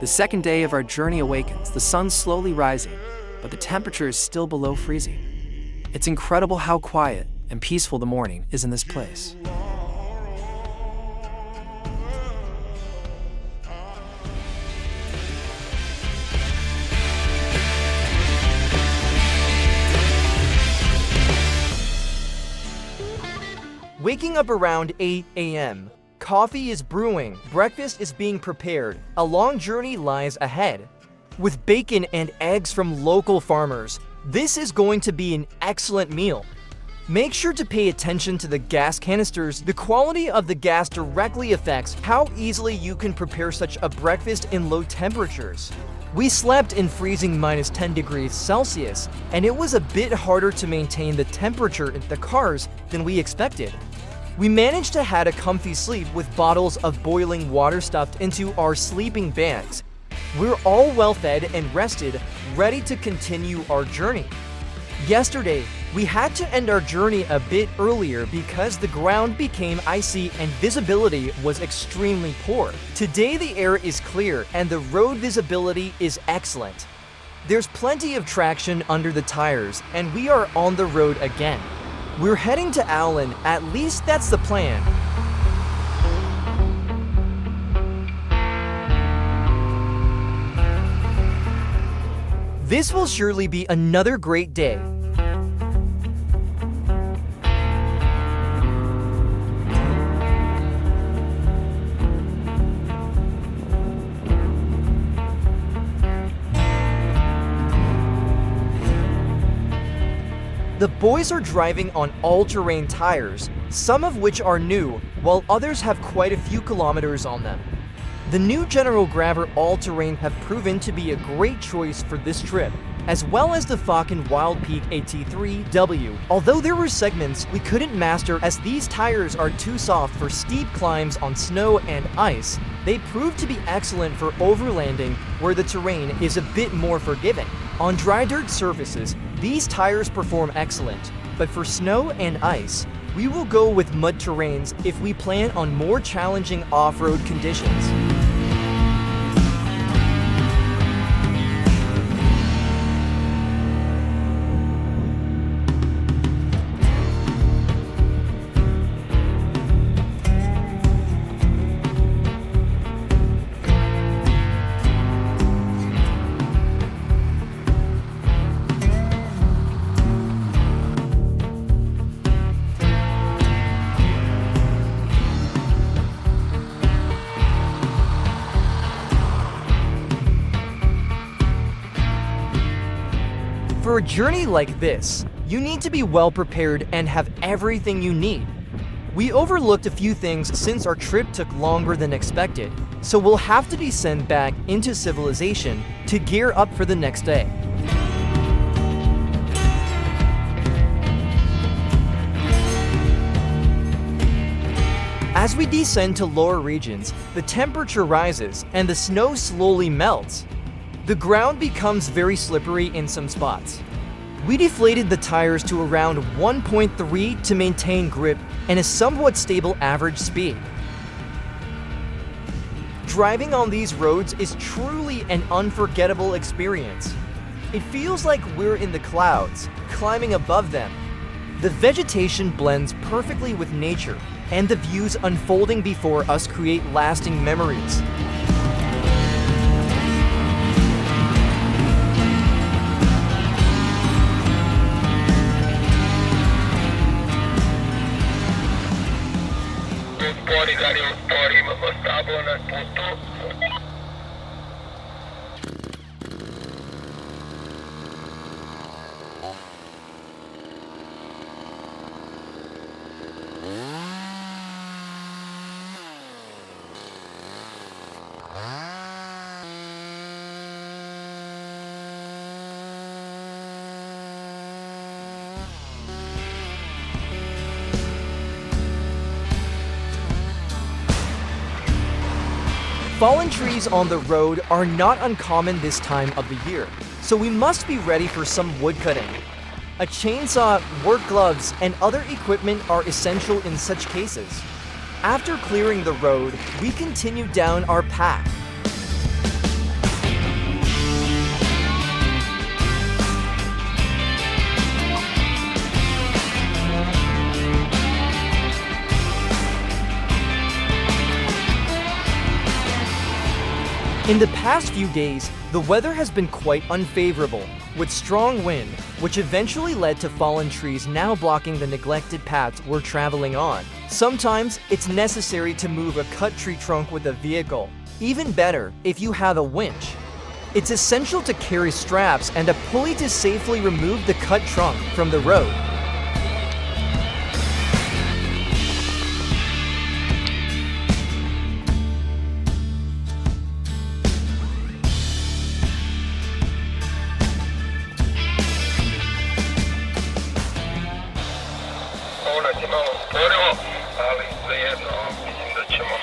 The second day of our journey awakens, the sun's slowly rising, but the temperature is still below freezing. It's incredible how quiet and peaceful the morning is in this place. Waking up around 8 a.m. Coffee is brewing, breakfast is being prepared, a long journey lies ahead. With bacon and eggs from local farmers, this is going to be an excellent meal. Make sure to pay attention to the gas canisters. The quality of the gas directly affects how easily you can prepare such a breakfast in low temperatures. We slept in freezing -10 degrees Celsius, and it was a bit harder to maintain the temperature in the cars than we expected. We managed to have a comfy sleep with bottles of boiling water stuffed into our sleeping bags. We're all well fed and rested, ready to continue our journey. Yesterday, we had to end our journey a bit earlier because the ground became icy and visibility was extremely poor. Today the air is clear and the road visibility is excellent. There's plenty of traction under the tires and we are on the road again. We're heading to Allen, at least that's the plan. This will surely be another great day. The boys are driving on all-terrain tires, some of which are new, while others have quite a few kilometers on them. The new General Grabber all-terrain have proven to be a great choice for this trip, as well as the Falcon Wild Peak AT3W. Although there were segments we couldn't master as these tires are too soft for steep climbs on snow and ice, they proved to be excellent for overlanding where the terrain is a bit more forgiving. On dry dirt surfaces, these tires perform excellent, but for snow and ice, we will go with mud terrains if we plan on more challenging off-road conditions. For a journey like this, you need to be well prepared and have everything you need. We overlooked a few things since our trip took longer than expected, so we'll have to descend back into civilization to gear up for the next day. As we descend to lower regions, the temperature rises and the snow slowly melts. The ground becomes very slippery in some spots. We deflated the tires to around 1.3 to maintain grip and a somewhat stable average speed. Driving on these roads is truly an unforgettable experience. It feels like we're in the clouds, climbing above them. The vegetation blends perfectly with nature, and the views unfolding before us create lasting memories. Fallen trees on the road are not uncommon this time of the year, so we must be ready for some wood cutting. A chainsaw, work gloves, and other equipment are essential in such cases. After clearing the road, we continue down our path. In the past few days, the weather has been quite unfavorable, with strong wind, which eventually led to fallen trees now blocking the neglected paths we're traveling on. Sometimes, it's necessary to move a cut tree trunk with a vehicle. Even better if you have a winch. It's essential to carry straps and a pulley to safely remove the cut trunk from the road. Je malo sporilo, ali svejedno mislim da ćemo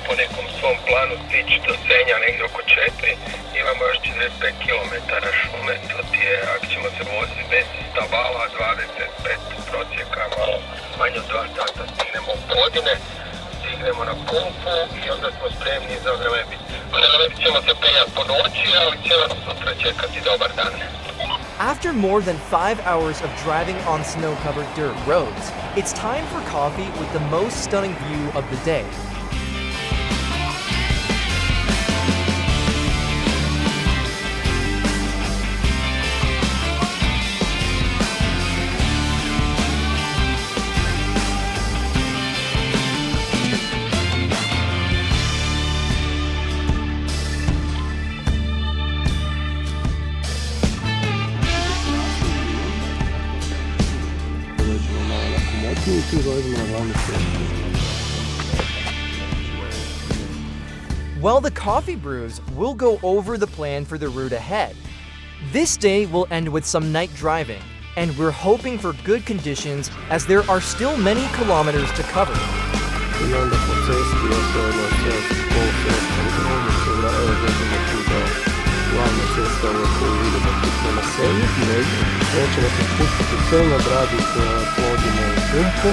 po nekom svom planu stići do Senja negdje oko 4. Imamo još 45 km šume, to ti je, ako ćemo se voziti bez stabala, 25 prosjeka, malo manje od 2 sata stignemo u Godine, stignemo na pumpu i onda smo spremni za Velebit. Na Velebit ćemo se penjati po noći, ali će nas sutra čekati dobar dan. After more than 5 hours of driving on snow-covered dirt roads, it's time for coffee with the most stunning view of the day. While the coffee brews, we'll go over the plan for the route ahead. This day will end with some night driving, and we're hoping for good conditions as there are still many kilometers to cover. Glavna cesta ova koju vidimo tu prema Senju, nećemo se spustiti u Senj, odraditi plodinu i pumpu,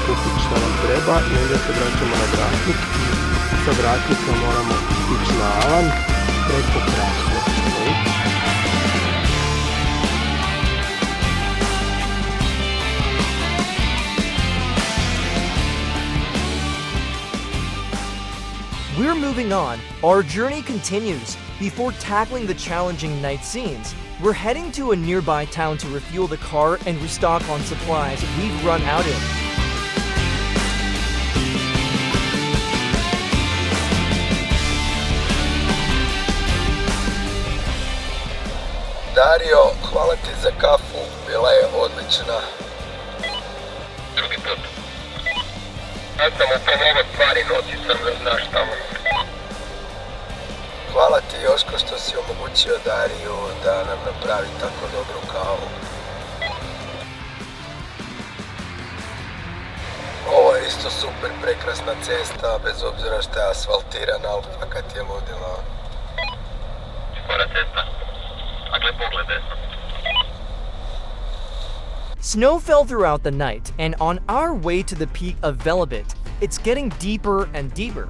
kupiti šta nam treba i onda se vraćamo na vratnik. Sa vratnika moramo ići na Alan preko Croatia. We're moving on. Our journey continues. Before tackling the challenging night scenes, we're heading to a nearby town to refuel the car and restock on supplies we've run out of. Dario, hvala ti za kafu, bila je odlična. Drugi put. Ja sam u pomogao stvari, noći sam, znaš tamo. Hvala ti Joško što si omogućio Dariju da nam napravi tako dobru kavu. Ovo je isto super prekrasna cesta, bez obzira što je asfaltirana, ali fakat je ludilo. Skora cesta. A gle pogled desno. Snow fell throughout the night, and on our way to the peak of Velebit, it's getting deeper and deeper.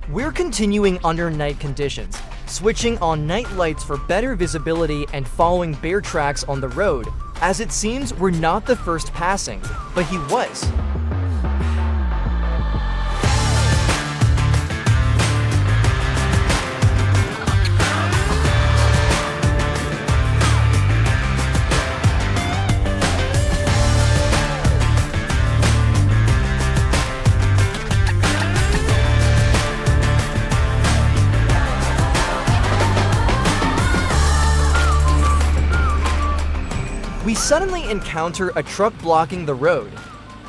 We're continuing under night conditions, switching on night lights for better visibility and following bear tracks on the road, as it seems we're not the first passing, but he was. We suddenly encounter a truck blocking the road.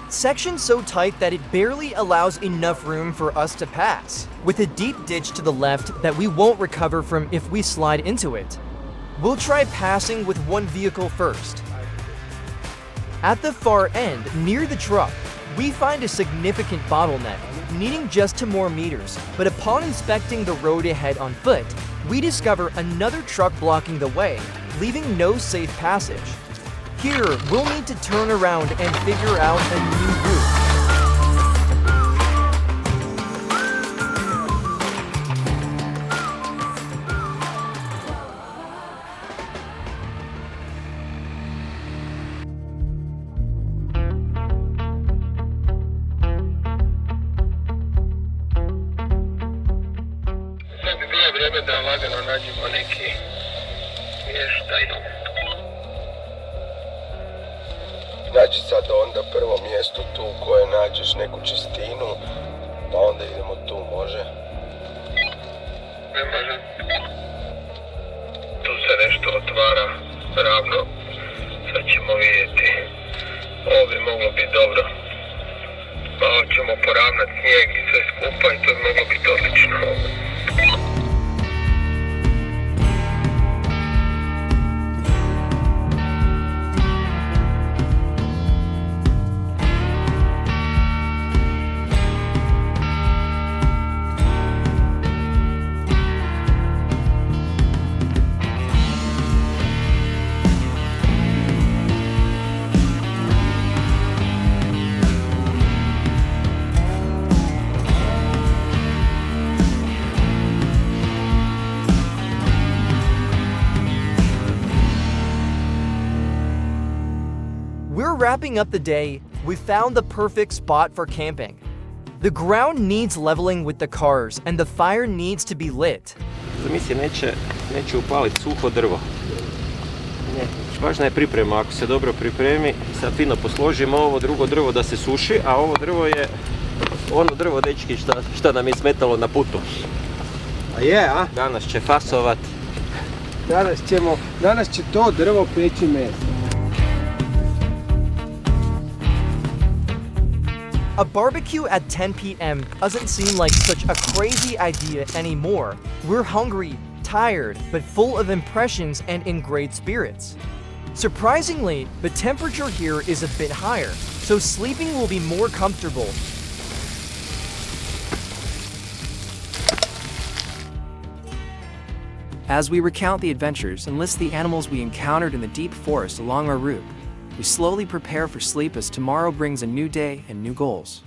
Section so tight that it barely allows enough room for us to pass, with a deep ditch to the left that we won't recover from if we slide into it. We'll try passing with one vehicle first. At the far end, near the truck, we find a significant bottleneck, needing just 2 more meters, but upon inspecting the road ahead on foot, we discover another truck blocking the way, leaving no safe passage. Here, we'll need to turn around and figure out a new route. To bi bilo vrijeme da lagano nađemo neki smještaj. Znači sad onda prvo mjesto tu koje nađeš neku čistinu, pa onda idemo tu, može? Ne može. Tu se nešto otvara ravno. Sad ćemo vidjeti. Ovo bi moglo biti dobro. Malo ćemo poravnat snijeg i sve skupa i to bi moglo biti odlično. We're wrapping up the day. We found the perfect spot for camping. The ground needs leveling with the cars and the fire needs to be lit. Zamisli, neće upaliti suho drvo. Ne, važna je priprema. Ako se dobro pripremi, sad fino posložimo ovo drugo drvo da se suši, a ovo drvo je ono drvo, dečki, šta nam je smetalo na putu. A je, a? Danas će fasovat. Danas će to drvo peći meso. A barbecue at 10 p.m. doesn't seem like such a crazy idea anymore. We're hungry, tired, but full of impressions and in great spirits. Surprisingly, the temperature here is a bit higher, so sleeping will be more comfortable. As we recount the adventures and list the animals we encountered in the deep forest along our route, we slowly prepare for sleep as tomorrow brings a new day and new goals.